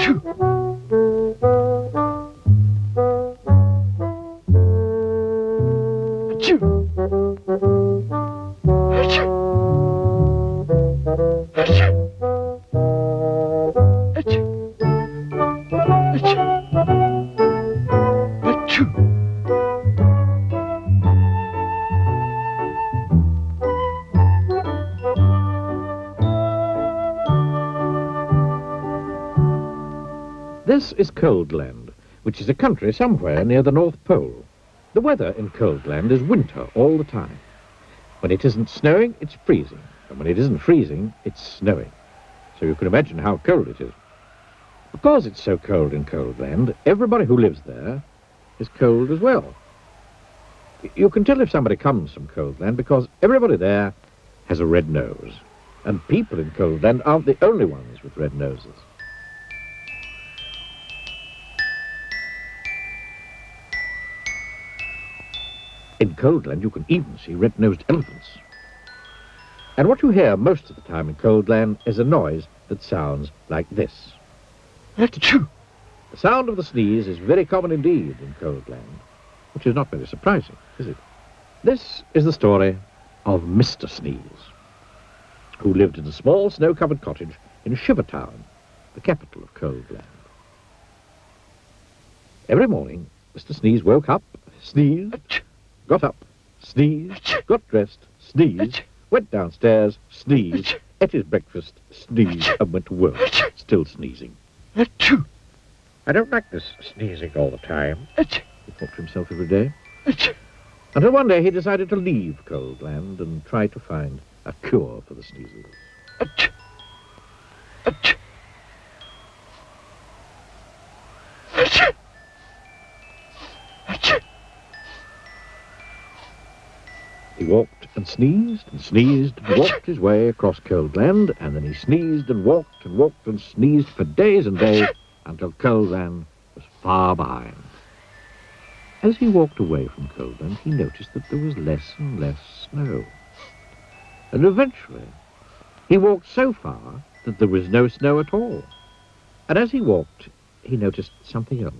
Achoo! Achoo! Achoo! Achoo! Achoo! Achoo! Achoo! This is Coldland, which is a country somewhere near the North Pole. The weather in Coldland is winter all the time. When it isn't snowing, it's freezing. And when it isn't freezing, it's snowing. So you can imagine how cold it is. Because it's so cold in Coldland, everybody who lives there is cold as well. You can tell if somebody comes from Coldland because everybody there has a red nose. And people in Coldland aren't the only ones with red noses. In Coldland, you can even see red-nosed elephants. And what you hear most of the time in Coldland is a noise that sounds like this. Achoo! The sound of the sneeze is very common indeed in Coldland, which is not very surprising, is it? This is the story of Mr. Sneeze, who lived in a small snow-covered cottage in Shivertown, the capital of Coldland. Every morning, Mr. Sneeze woke up, sneezed, Achoo! got up, sneezed, got dressed, sneezed, went downstairs, sneezed, ate his breakfast, sneezed, and went to work, still sneezing. Achoo! I don't like this sneezing all the time, Achoo! he thought to himself every day. Achoo! Until one day he decided to leave Coldland and try to find a cure for the sneezes. Achoo! Achoo! Achoo! Achoo! He walked and sneezed and walked his way across Coldland, and then he sneezed and walked and sneezed for days and days until Coldland was far behind. As he walked away from Coldland, he noticed that there was less and less snow. And eventually, he walked so far that there was no snow at all. And as he walked, he noticed something else.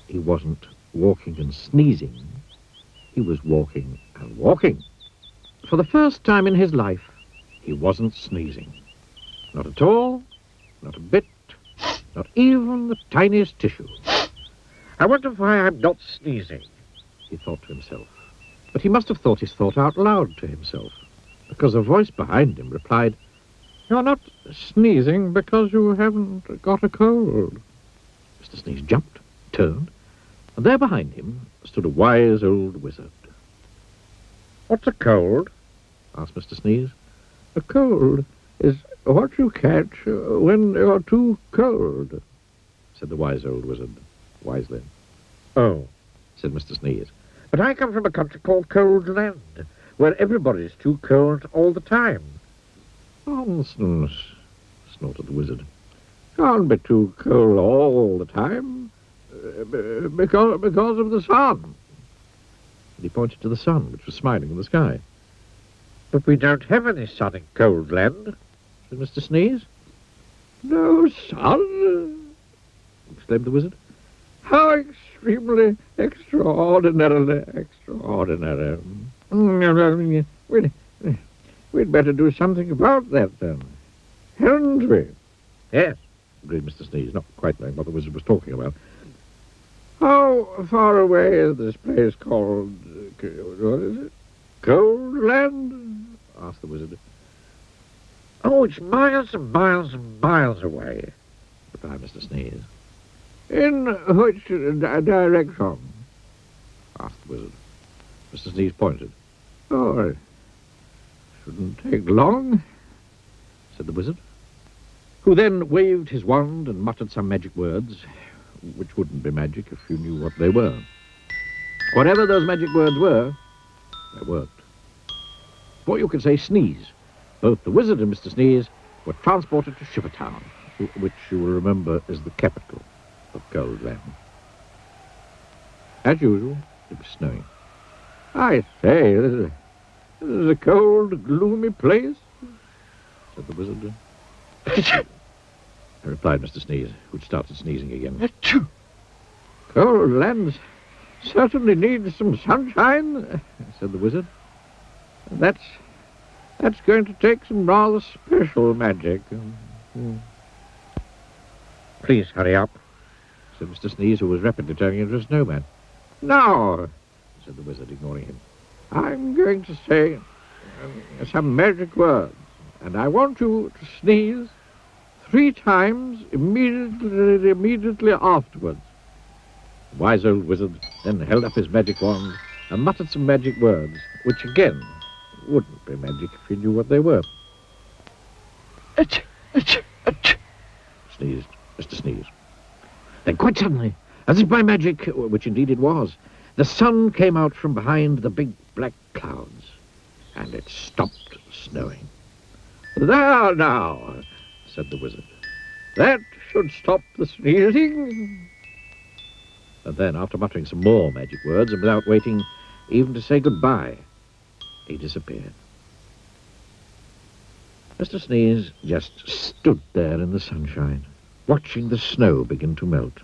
He wasn't walking and sneezing. He was walking and walking. For the first time in his life, he wasn't sneezing. Not at all, not a bit, not even the tiniest tissue. I wonder why I'm not sneezing, he thought to himself. But he must have thought his thought out loud to himself, because a voice behind him replied, "You're not sneezing because you haven't got a cold." Mr. Sneeze jumped, turned, and there behind him stood a wise old wizard. "What's a cold?" asked Mr. Sneeze. "A cold is what you catch when you're too cold," said the wise old wizard, wisely. "Oh," said Mr. Sneeze, "but I come from a country called Coldland, where everybody's too cold all the time." "Nonsense," snorted the wizard. "Can't be too cold all the time. Because of the sun." And he pointed to the sun, which was smiling in the sky. "But we don't have any sun in Coldland," said Mr. Sneeze. "No sun?" exclaimed the wizard. "How extremely, extraordinarily extraordinary. We'd better do something about that, then, hadn't we?" "Yes," agreed Mr. Sneeze, not quite knowing what the wizard was talking about. "How far away is this place called, what is it, Coldland?" asked the wizard. "Oh, it's miles and miles and miles away," replied Mr. Sneeze. "In which direction?" asked the wizard. Mr. Sneeze pointed. "Oh, it shouldn't take long," said the wizard, who then waved his wand and muttered some magic words, which wouldn't be magic if you knew what they were. Whatever those magic words were, they worked. Before you could say sneeze, both the wizard and Mr. Sneeze were transported to Shivertown, which you will remember is the capital of Coldland. As usual, it was snowing. "I say, this is a cold, gloomy place," said the wizard. replied Mr. Sneeze, who'd started sneezing again. Achoo! Cold Land certainly needs some sunshine, said the wizard. That's going to take some rather special magic. Please hurry up, said Mr. Sneeze, who was rapidly turning into a snowman. Now, said the wizard, ignoring him, I'm going to say some magic words, and I want you to sneeze 3 times immediately afterwards. The wise old wizard then held up his magic wand and muttered some magic words, which again wouldn't be magic if you knew what they were. Achoo! Achoo! Achoo! Sneezed Mr. Sneeze. Then quite suddenly, as if by magic, which indeed it was, the sun came out from behind the big black clouds, and it stopped snowing. There now, said the wizard. That should stop the sneezing. And then, after muttering some more magic words, and without waiting even to say goodbye, he disappeared. Mr. Sneeze just stood there in the sunshine, watching the snow begin to melt.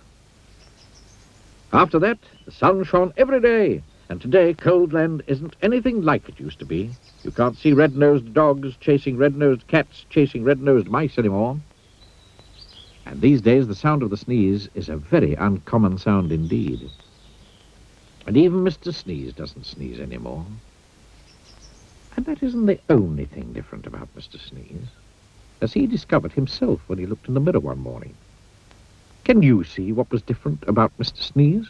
After that, the sun shone every day, and today Cold Land isn't anything like it used to be. You can't see red-nosed dogs chasing red-nosed cats chasing red-nosed mice anymore. And these days the sound of the sneeze is a very uncommon sound indeed. And even Mr. Sneeze doesn't sneeze anymore. And that isn't the only thing different about Mr. Sneeze, as he discovered himself when he looked in the mirror one morning. Can you see what was different about Mr. Sneeze?